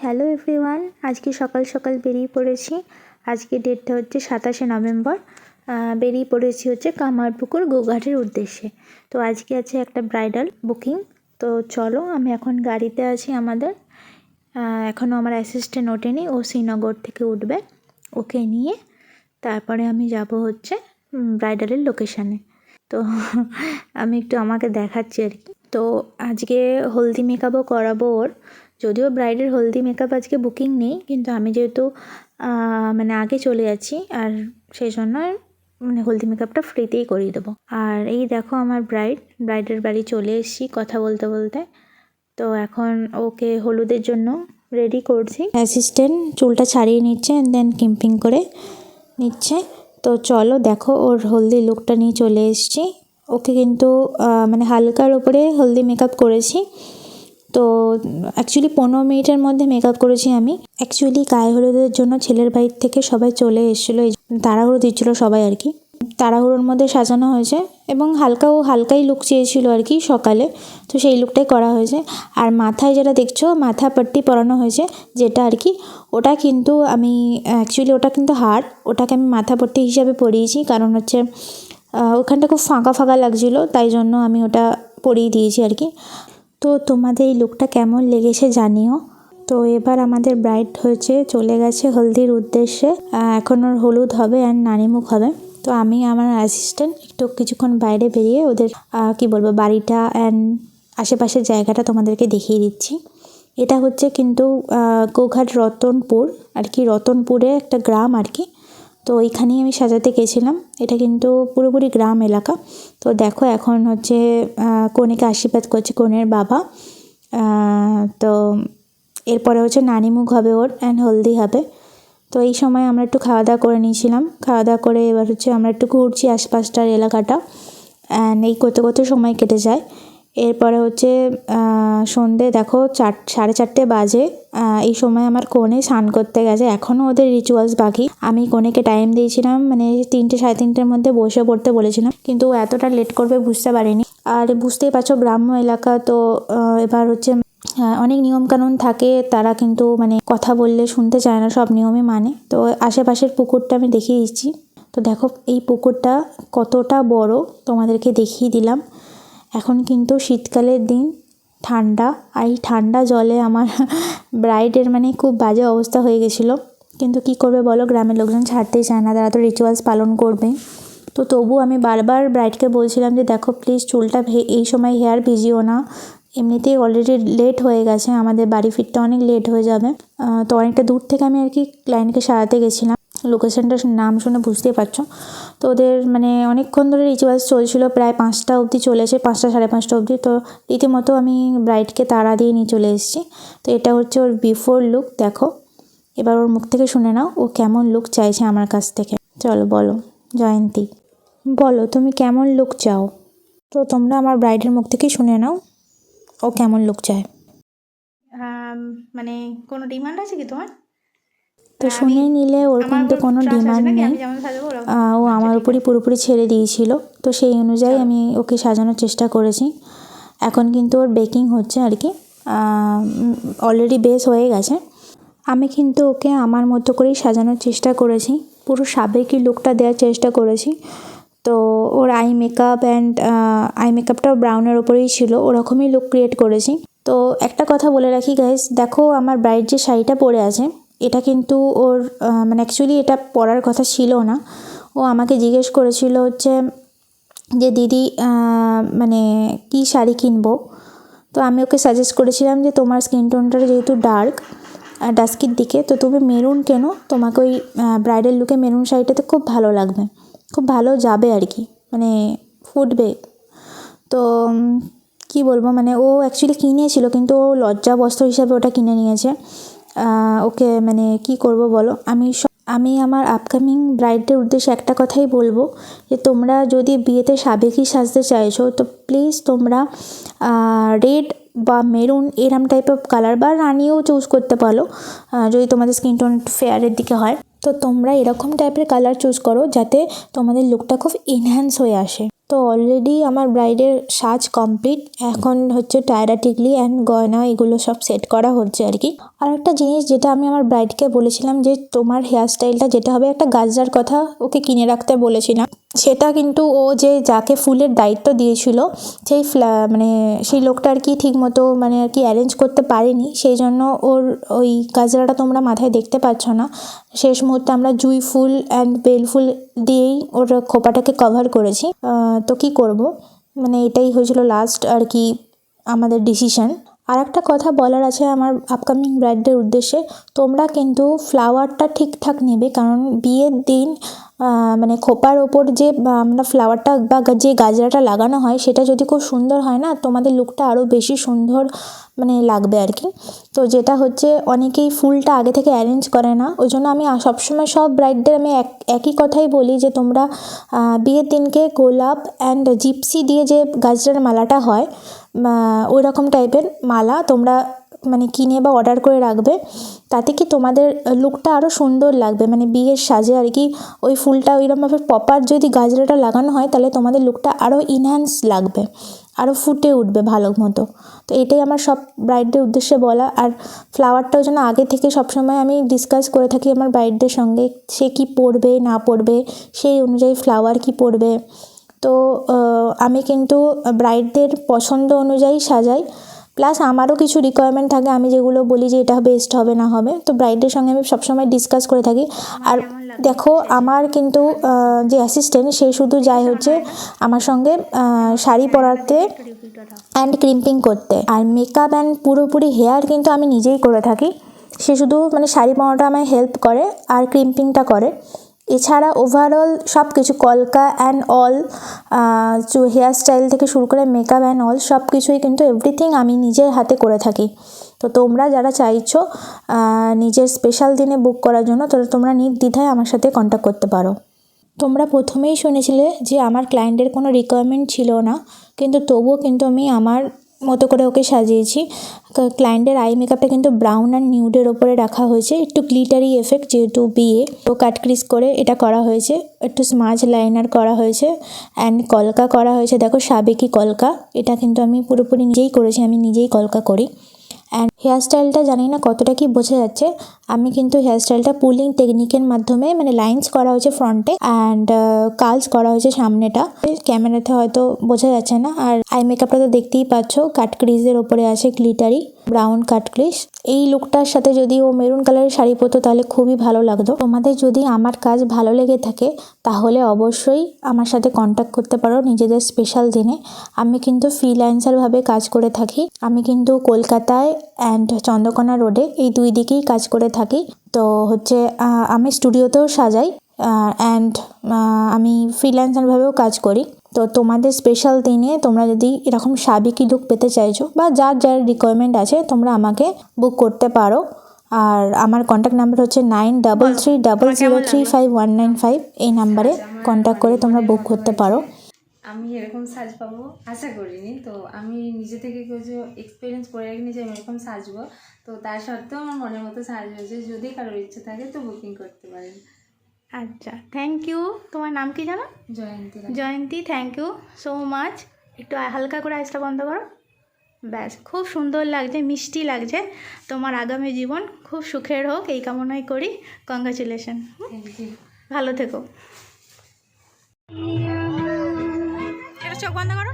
Hello everyone, আজকে সকাল সকাল বেরিয়ে পড়েছি। আজকে ডেটটা হচ্ছে 27শে নভেম্বর। বেরিয়ে পড়েছি হচ্ছে কামারপুকুর গোঘাটের উদ্দেশ্যে। তো আজকে আছে একটা ব্রাইডাল বুকিং। তো চলো, আমি এখন গাড়িতে আছি আমাদের। এখনও আমার অ্যাসিস্ট্যান্ট ওঠেনি, ও শ্রীনগর থেকে উঠবে। ওকে নিয়ে তারপরে আমি যাব হচ্ছে ব্রাইডালের লোকেশানে। তো আমি একটু আমাকে দেখাচ্ছি আর কি। তো আজকে হলদি মেকআপও করাবো ওর। যদিও ব্রাইডের হলদি মেকআপ আজকে বুকিং নেই, কিন্তু আমি যেহেতু মানে আগে চলে যাচ্ছি, আর সেই জন্য মানে হলদি মেকআপটা ফ্রিতেই করিয়ে দেবো। আর এই দেখো আমার ব্রাইডের বাড়ি চলে এসেছি কথা বলতে বলতে। তো এখন ওকে হলুদের জন্য রেডি করছি। অ্যাসিস্ট্যান্ট চুলটা ছাড়িয়ে নিচ্ছে অ্যান্ড দেন কিম্পিং করে নিচ্ছে। তো চলো দেখো, ওর হলদি লুকটা নিয়ে চলে এসেছি। ওকে কিন্তু মানে হালকার ওপরে হলদি মেকআপ করেছি। তো অ্যাকচুয়ালি 15 মিনিটের মধ্যে মেকআপ করেছি আমি। অ্যাকচুয়ালি গায়ে হলুদের জন্য ছেলের বাড়ির থেকে সবাই চলে এসেছিলো, তাড়াহুড়ো দিচ্ছিলো সবাই আর কি। তাড়াহুড়োর মধ্যে সাজানো হয়েছে এবং হালকাই লুক চেয়েছিল আর কি সকালে। তো সেই লুকটাই করা হয়েছে। আর মাথায় যেটা দেখছো, মাথা পাট্টি পরানো হয়েছে যেটা আর কি, ওটা কিন্তু আমি অ্যাকচুয়ালি ওটা কিন্তু হার, ওটাকে আমি মাথা পট্টি হিসাবে পরিয়েছি। কারণ হচ্ছে ওখানটা খুব ফাঁকা ফাঁকা লাগছিলো, তাই জন্য আমি ওটা পরিয়ে দিয়েছি আর কি। তো তোমাদের এই লুকটা কেমন লেগেছে জানিও। তো এবার আমাদের ব্রাইড হয়েছে চলে গেছে হলদির উদ্দেশ্যে। এখন ওর হলুদ হবে অ্যান্ড নানিমুখ হবে। তো আমি আমার অ্যাসিস্ট্যান্ট একটু কিছুক্ষণ বাইরে বেরিয়ে ওদের কি বলবো বাড়িটা অ্যান্ড আশেপাশের জায়গাটা তোমাদেরকে দেখিয়ে দিচ্ছি। এটা হচ্ছে কিন্তু গোঘাট রতনপুর আর কি, রতনপুরে একটা গ্রাম আর কি। তো ওইখানেই আমি সাজাতে গেছিলাম। এটা কিন্তু পুরোপুরি গ্রাম এলাকা। তো দেখো এখন হচ্ছে কনেকে আশীর্বাদ করছে কনের বাবা। তো এরপরে হচ্ছে নানিমুখ হবে ওর অ্যান্ড হলদি হবে। তো এই সময় আমরা একটু খাওয়া দাওয়া করে নিয়েছিলাম। খাওয়া দাওয়া করে এবার হচ্ছে আমরা একটু ঘুরছি আশপাশটার এলাকাটা, অ্যান্ড এই করতে করতে সময় কেটে যায়। এরপরে হচ্ছে সন্ধে দেখো 4:30 বাজে। এই সময় আমার কনে স্নান করতে গেছে। এখনও ওদের রিচুয়ালস বাকি। আমি কনেকে টাইম দিয়েছিলাম, মানে 3টে 3:30-র মধ্যে বসে পড়তে বলেছিলাম, কিন্তু ও এতটা লেট করবে বুঝতে পারিনি। আর বুঝতেই পারছো গ্রাম্য এলাকা, তো এবার হচ্ছে অনেক নিয়মকানুন থাকে, তারা কিন্তু মানে কথা বললে শুনতে চায় না, সব নিয়মই মানে। তো আশেপাশের পুকুরটা আমি দেখিয়ে দিচ্ছি। তো দেখো এই পুকুরটা কতটা বড় তোমাদেরকে দেখিয়ে দিলাম। এখন কিন্তু শীতকালের দিন, ঠান্ডা, আর এই ঠান্ডা জলে আমার ব্রাইডের মানে খুব বাজে অবস্থা হয়ে গেছিলো। কিন্তু কি করবে বলো, গ্রামের লোকজন ছাড়তেই চায় না, তারা তো রিচুয়ালস পালন করবে। তো তবু আমি বারবার ব্রাইডকে বলছিলাম যে দেখো প্লিজ চুলটা এই সময় হেয়ার ভিজিও না, এমনিতেই অলরেডি লেট হয়ে গেছে, আমাদের বাড়ি ফিরতে অনেক লেট হয়ে যাবে। তো অনেকটা দূর থেকে আমি আর কি ক্লায়েন্টকে সারাতে গেছিলাম। লোকেশনটার নাম শুনে বুঝতেই পারছো। তো ওদের মানে অনেকক্ষণ ধরে রিচুয়ালস চলছিল, প্রায় 5টা অবধি চলেছে, 5টা 5:30 অবধি। তো রীতিমতো আমি ব্রাইডকে তাড়া দিয়ে নিয়ে চলে এসেছি। তো এটা হচ্ছে ওর বিফোর লুক। দেখো এবার ওর মুখ থেকে শুনে নাও ও কেমন লুক চাইছে আমার কাছ থেকে। চলো বলো জয়ন্তী, বলো তুমি কেমন লুক চাও। তো তোমরা আমার ব্রাইডের মুখ থেকেই শুনে নাও ও কেমন লুক চায়। মানে কোনো ডিমান্ড আছে কি তোমার? তো শুনে নিলে ওর কিন্তু কোনো ডিমান্ড নেই, ও আমার উপরই পুরোপুরি ছেড়ে দিয়েছিল। তো সেই অনুযায়ী আমি ওকে সাজানোর চেষ্টা করেছি। এখন কিন্তু ওর বেকিং হচ্ছে আর কি, অলরেডি বেস হয়ে গেছে। আমি কিন্তু ওকে আমার মতো করেই সাজানোর চেষ্টা করেছি, পুরো সাবেকি লুকটা দেওয়ার চেষ্টা করেছি। তো ওর আই মেকআপটাও ব্রাউনের ওপরেই ছিল, ওরকমই লুক ক্রিয়েট করেছি। তো একটা কথা বলে রাখি গাইস, দেখো আমার ব্রাইড যে শাড়িটা পরে আছে, এটা কিন্তু ওর মানে অ্যাকচুয়ালি এটা পরার কথা ছিল না। ও আমাকে জিজ্ঞেস করেছিল হচ্ছে যে দিদি মানে কী শাড়ি কিনবো। তো আমি ওকে সাজেস্ট করেছিলাম যে তোমার স্কিন টোনটা যেহেতু ডাস্কির দিকে, তো তুমি মেরুন কেন, তোমাকে ওই ব্রাইডাল লুকে মেরুন শাড়িটাতে খুব ভালো লাগবে, খুব ভালো যাবে আর কি, মানে ফুটবে। তো কি বলবো, মানে ও অ্যাকচুয়ালি কিনেছিল, কিন্তু ও লজ্জাবস্ত্র হিসাবে ওটা কিনে নিয়েছে। ওকে মানে কি করব বলো। আমি আমার আপকামিং ব্রাইডদের উদ্দেশ্যে একটা কথাই বলবো, যে তোমরা যদি বিয়েতে সাবেকি সাজতে চাইছো, তো প্লিজ তোমরা রেড বা মেরুন এরম টাইপ অফ কালার, বা রানিও চুজ করতে পারো যদি তোমাদের স্কিন টোন ফেয়ারের দিকে হয়। তো তোমরা এরকম টাইপের কালার চুজ করো যাতে তোমাদের লুকটা খুব এনহ্যান্স হয়ে আসে। তো অলরেডি আমার ব্রাইডের সাজ কমপ্লিট, এখন হচ্ছে টায়রা টিকলি অ্যান্ড গয়না এগুলো সব সেট করা হচ্ছে আর কি। আর একটা জিনিস যেটা আমি আমার ব্রাইডকে বলেছিলাম যে তোমার হেয়ার স্টাইলটা যেটা হবে, একটা গাজরার কথা ওকে কিনে রাখতে বলেছিলাম, সেটা কিন্তু ও যে যাকে ফুলের দায়িত্ব দিয়েছিল সেই মানে সেই লোকটা আর কি ঠিক মতো মানে আর কি অ্যারেঞ্জ করতে পারেনি, সেই জন্য ওর ওই গাজরাটা তোমরা মাথায় দেখতে পাচ্ছ না। শেষ মুহূর্তে আমরা জুঁই ফুল অ্যান্ড বেল ফুল দিয়েই ওর খোপাটাকে কভার করেছি। তো কি করব, মানে এটাই হয়েছিল লাস্ট আর কি আমাদের ডিসিশন। আর একটা কথা বলার আছে আমার আপকামিং ব্রাইডদের উদ্দেশ্যে, তোমরা কিন্তু ফ্লাওয়ারটা ঠিকঠাক নেবে, কারণ বিয়ের দিন মানে খোপার ওপর যে আমরা ফ্লাওয়ারটা বা যে গাজরাটা লাগানো হয় সেটা যদি খুব সুন্দর হয় না, তোমাদের লুকটা আরও বেশি সুন্দর মানে লাগবে আর কি। তো যেটা হচ্ছে অনেকেই ফুলটা আগে থেকে অ্যারেঞ্জ করে না, ওই জন্য আমি সবসময় সব ব্রাইডদের আমি একই কথাই বলি যে তোমরা বিয়ের দিনকে গোলাপ অ্যান্ড জিপসি দিয়ে যে গাজরার মালাটা হয় ওই রকম টাইপের মালা তোমরা মানে কিনে বা অর্ডার করে রাখবে, তাতে কি তোমাদের লুকটা আরও সুন্দর লাগবে, মানে বিয়ের সাজে আর কি। ওই ফুলটা ওইরকমভাবে প্রপার যদি গাজরাটা লাগানো হয় তাহলে তোমাদের লুকটা আরও ইনহ্যান্স লাগবে, আরও ফুটে উঠবে ভালো মতো। তো এটাই আমার সব ব্রাইডদের উদ্দেশ্যে বলা। আর ফ্লাওয়ারটাও যেন আগে থেকে সবসময় আমি ডিসকাস করে থাকি আমার ব্রাইডদের সঙ্গে, সে কি পরবে না পরবে সেই অনুযায়ী ফ্লাওয়ার কি পরবে। তো আমি কিন্তু ব্রাইডদের পছন্দ অনুযায়ী সাজাই, প্লাস আমারও কিছু রিকোয়ারমেন্ট থাকে, আমি যেগুলো বলি যে এটা বেস্ট হবে না হবে, তো ব্রাইডদের সঙ্গে আমি সবসময় ডিসকাস করে থাকি। আর দেখো আমার কিন্তু যে অ্যাসিস্ট্যান্ট সে শুধু যায় হচ্ছে আমার সঙ্গে শাড়ি পরাতে অ্যান্ড ক্রিম্পিং করতে, আর মেকআপ অ্যান্ড পুরোপুরি হেয়ার কিন্তু আমি নিজেই করে থাকি। সে শুধু মানে শাড়ি পরাটা আমায় হেল্প করে আর ক্রিম্পিংটা করে। এছাড়া ওভারঅল সব কিছু কলকা অ্যান্ড অল হেয়ার স্টাইল থেকে শুরু করে মেকআপ অ্যান্ড অল সব কিছুই কিন্তু এভরিথিং আমি নিজের হাতে করে থাকি। তো তোমরা যারা চাইছো নিজের স্পেশাল দিনে বুক করার জন্য, তো তোমরা নির্দ্বিধায় আমার সাথে কন্ট্যাক্ট করতে পারো। তোমরা প্রথমেই শুনেছিলে যে আমার ক্লায়েন্টের কোনো রিকোয়ারমেন্ট ছিল না, কিন্তু তবুও কিন্তু আমি আমার মতো করে ওকে সাজিয়েছি। ক্লায়েন্টের আই মেকআপটা কিন্তু ব্রাউন অ্যান্ড নিউডের ওপরে রাখা হয়েছে, একটু গ্লিটারি এফেক্ট যেহেতু বিয়ে, তো কাট ক্রিজ করে এটা করা হয়েছে, একটু স্মাজ লাইনার করা হয়েছে অ্যান্ড কলকা করা হয়েছে। দেখো সাবেকি কলকা, এটা কিন্তু আমি পুরোপুরি নিজেই করেছি, আমি নিজেই কলকা করি। অ্যান্ড হেয়ার স্টাইলটা জানি না কতটা কি বোঝা যাচ্ছে, আমি কিন্তু হেয়ার স্টাইলটা পুলিং টেকনিকের মাধ্যমে মানে লাইন্স করা হয়েছে ফ্রন্টে অ্যান্ড কার্লস করা হয়েছে সামনেটা, ক্যামেরাতে হয়তো বোঝা যাচ্ছে না। আর আই মেকআপটা তো দেখতেই পাচ্ছ, কাট ক্রিজের ওপরে আছে গ্লিটারি ব্রাউন কাট ক্রিজ। এই লুকটার সাথে যদি ও মেরুন কালারের শাড়ি পরতো তাহলে খুবই ভালো লাগতো। তোমাদের যদি আমার কাজ ভালো লেগে থাকে তাহলে অবশ্যই আমার সাথে কন্ট্যাক্ট করতে পারো নিজেদের স্পেশাল দিনে। আমি কিন্তু ফ্রিল্যান্সারভাবে কাজ করে থাকি, আমি কিন্তু কলকাতায় অ্যান্ড চন্দ্রকোনা রোডে এই দুই দিকেই কাজ করে থাকি। তো হচ্ছে আমি স্টুডিওতেও সাজাই অ্যান্ড আমি ফ্রিল্যান্সারভাবেও কাজ করি। তো তোমাদের স্পেশাল দিনে তোমরা যদি এরকম সাবেকি লুক পেতে চাইছো বা যার যার রিকোয়ারমেন্ট আছে তোমরা আমাকে বুক করতে পারো। আর আমার কন্ট্যাক্ট নাম্বার হচ্ছে 9330035195, এই নাম্বারে কন্ট্যাক্ট করে তোমরা বুক করতে পারো। আমি এরকম সাজ পাবো আশা করিনি, তো আমি নিজে থেকে কিছু এক্সপিরিয়েন্স করে রাখিনি যে আমি এরকম সাজবো, তো তার সত্ত্বেও আমার মনের মতো সাজ হয়েছে। যদি কারোর ইচ্ছে থাকে তো বুকিং করতে পারেন। আচ্ছা, থ্যাংক ইউ। তোমার নাম কি জানো? জয়ন্তী। জয়ন্তী, থ্যাংক ইউ সো মাচ। একটু হালকা করে আইসটা বন্ধ করো। ব্যাস, খুব সুন্দর লাগছে, মিষ্টি লাগছে। তোমার আগামী জীবন খুব সুখের হোক এই কামনাই করি। Congratulation, thank you. ভালো থেকো। চোখ বন্ধ করো।